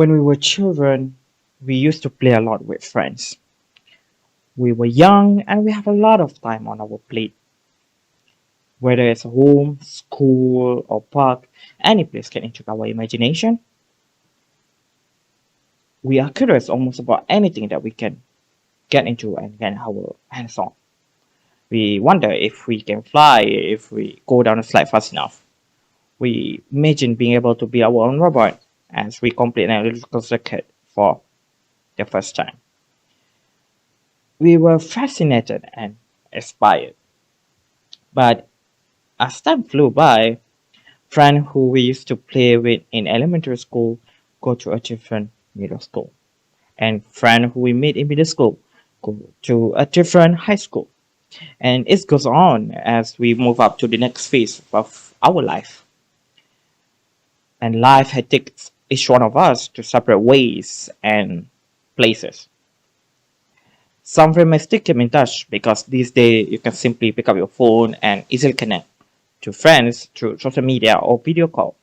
When we were children, we used to play a lot with friends. We were young and we have a lot of time on our plate. Whether it's home, school, or park, any place can intrigue our imagination. We are curious almost about anything that we can get into and get our hands on. We wonder if we can fly, if we go down a slide fast enough. We imagine being able to be our own robot as we complete an electrical circuit for the first time. We were fascinated and inspired. But as time flew by, friends who we used to play with in elementary school go to a different middle school. And friends who we meet in middle school go to a different high school. And it goes on as we move up to the next phase of our life. And life had taken each one of us to separate ways and places. Some friends may still keep in touch because these days you can simply pick up your phone and easily connect to friends through social media or video call.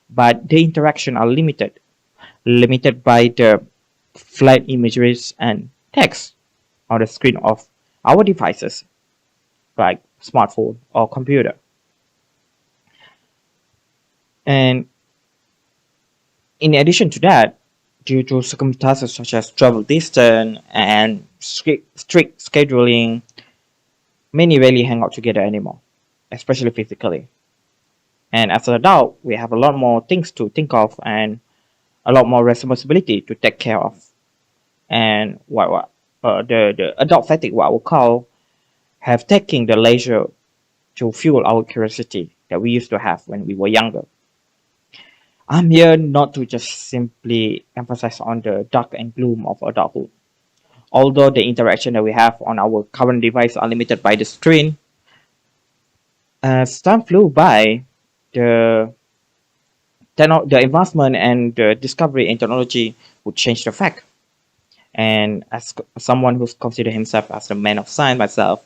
But the interaction are limited by the flat images and text on the screen of our devices like smartphone or computer. And in addition to that, due to circumstances such as travel distance and strict scheduling, many rarely hang out together anymore, especially physically. And as an adult, we have a lot more things to think of and a lot more responsibility to take care of. And the adult fatigue, what I would call, have taken the leisure to fuel our curiosity that we used to have when we were younger. I'm here not to just simply emphasize on the dark and gloom of adulthood. Although the interaction that we have on our current device are limited by the screen, as time flew by, the the advancement and the discovery in technology would change the fact. And as someone who's considered himself as a man of science myself,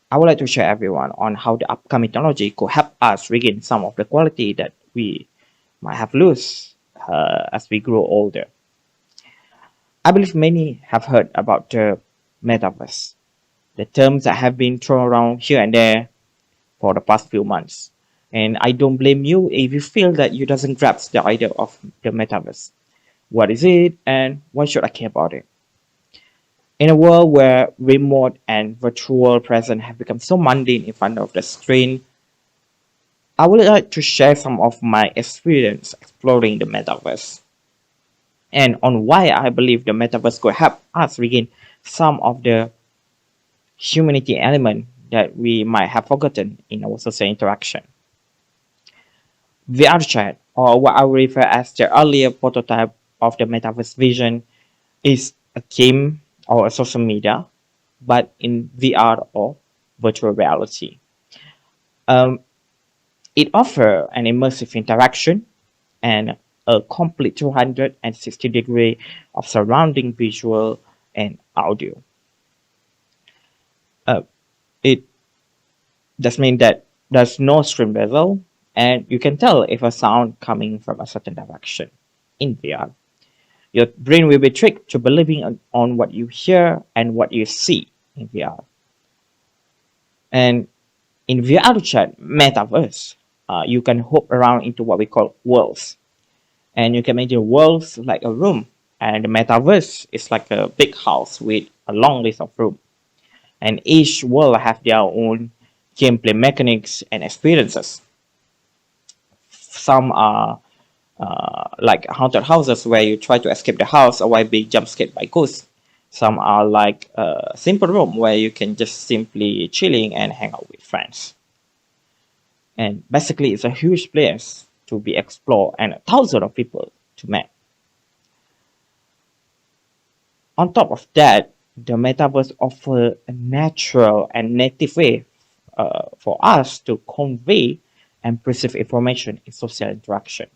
I would like to share everyone on how the upcoming technology could help us regain some of the quality that we might have lost as we grow older. I believe many have heard about the metaverse, the terms that have been thrown around here and there for the past few months. And I don't blame you if you feel that you doesn't grasp the idea of the metaverse. What is it and why should I care about it? In a world where remote and virtual presence have become so mundane in front of the screen, I would like to share some of my experience exploring the metaverse and on why I believe the metaverse could help us regain some of the humanity element that we might have forgotten in our social interaction. VR chat, or what I refer as the earlier prototype of the metaverse vision, is a game or a social media, but in VR or virtual reality. Um, it offers an immersive interaction and a complete 260-degree of surrounding visual and audio. Uh, it does mean that there's no screen bezel, and you can tell if a sound coming from a certain direction in VR. Your brain will be tricked to believing on what you hear and what you see in VR. And in VR chat metaverse, you can hop around into what we call worlds. And you can imagine worlds like a room. And the metaverse is like a big house with a long list of rooms. And each world have their own gameplay mechanics and experiences. Some are like haunted houses where you try to escape the house or while being jump scared by ghosts. Some are like a simple room where you can just simply chilling and hang out with friends. And basically, it's a huge place to be explored and thousands of people to meet. On top of that, the metaverse offers a natural and native way for us to convey and perceive information in social interaction.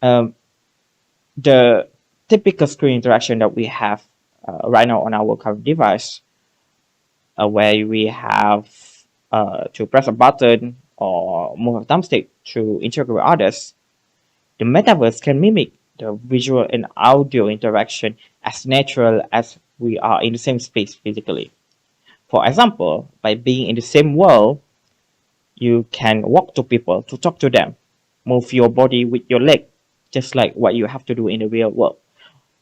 Um, the typical screen interaction that we have right now on our current device, where we have to press a button or move a thumbstick to interact with others, the metaverse can mimic the visual and audio interaction as natural as we are in the same space physically. For example, by being in the same world, you can walk to people to talk to them, move your body with your leg, just like what you have to do in the real world.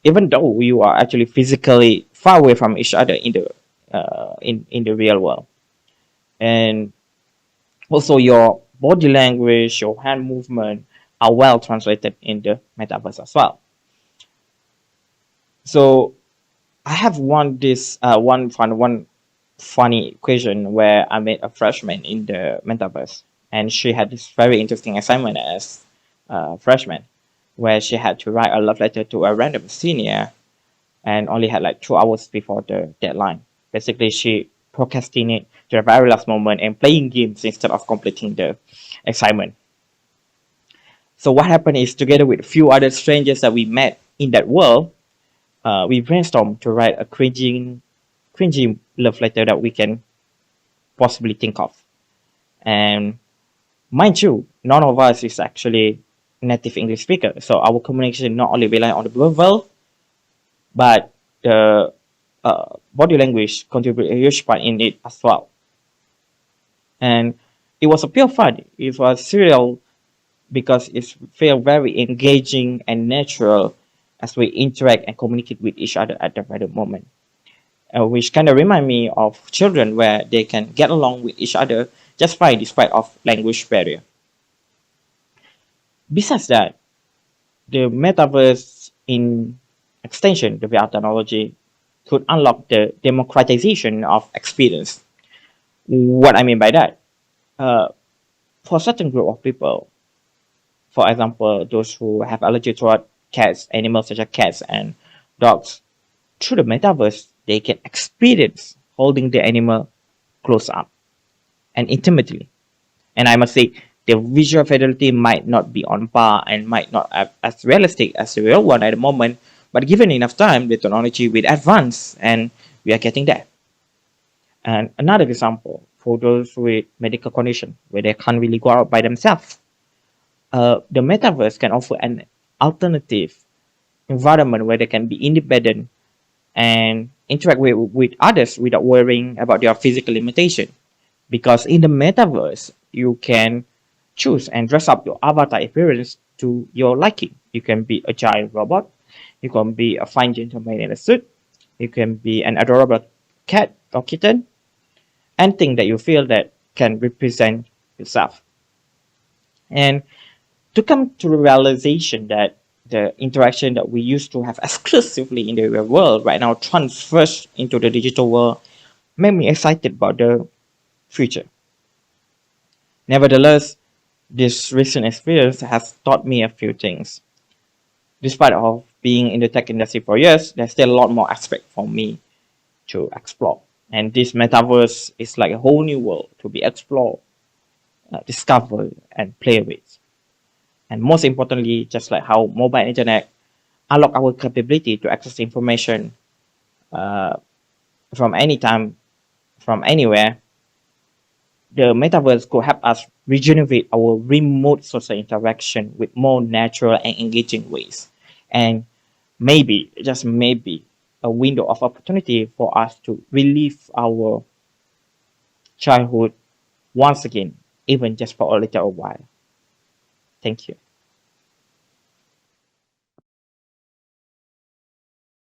Even though you are actually physically far away from each other in the real world, and also your body language, your hand movement are well translated in the metaverse as well. So I have one funny equation where I made a freshman in the metaverse, and she had this very interesting assignment as a freshman, where she had to write a love letter to a random senior, and only had like 2 hours before the deadline. Basically, she procrastinated to the very last moment and playing games instead of completing the assignment. So what happened is, together with a few other strangers that we met in that world, we brainstormed to write a cringy love letter that we can possibly think of. And mind you, none of us is actually native English speaker, so our communication not only rely on the verbal, but the body language contribute a huge part in it as well. And it was a pure fun. It was surreal because it felt very engaging and natural as we interact and communicate with each other at the right moment. Which kind of remind me of children where they can get along with each other just fine despite of language barrier. Besides that, the metaverse in extension, the VR technology, could unlock the democratization of experience. What I mean by that, uh, for a certain group of people, for example, those who have allergy toward cats, animals such as cats and dogs, through the metaverse, they can experience holding the animal close up and intimately. And I must say, the visual fidelity might not be on par and might not as realistic as the real one at the moment, but given enough time, the technology will advance and we are getting there. And another example for those with medical condition where they can't really go out by themselves, the metaverse can offer an alternative environment where they can be independent and interact with others without worrying about their physical limitation. Because in the metaverse, you can choose and dress up your avatar appearance to your liking. You can be a giant robot, you can be a fine gentleman in a suit, you can be an adorable cat or kitten, anything that you feel that can represent yourself. And to come to the realization that the interaction that we used to have exclusively in the real world right now transfers into the digital world made me excited about the future. Nevertheless, this recent experience has taught me a few things. Despite of being in the tech industry for years, there's still a lot more aspect for me to explore. And this metaverse is like a whole new world to be explored, discovered, and play with. And most importantly, just like how mobile internet unlock our capability to access information uh, from anytime, from anywhere, the metaverse could help us regenerate our remote social interaction with more natural and engaging ways. And maybe, just maybe, a window of opportunity for us to relive our childhood once again, even just for a little while. Thank you.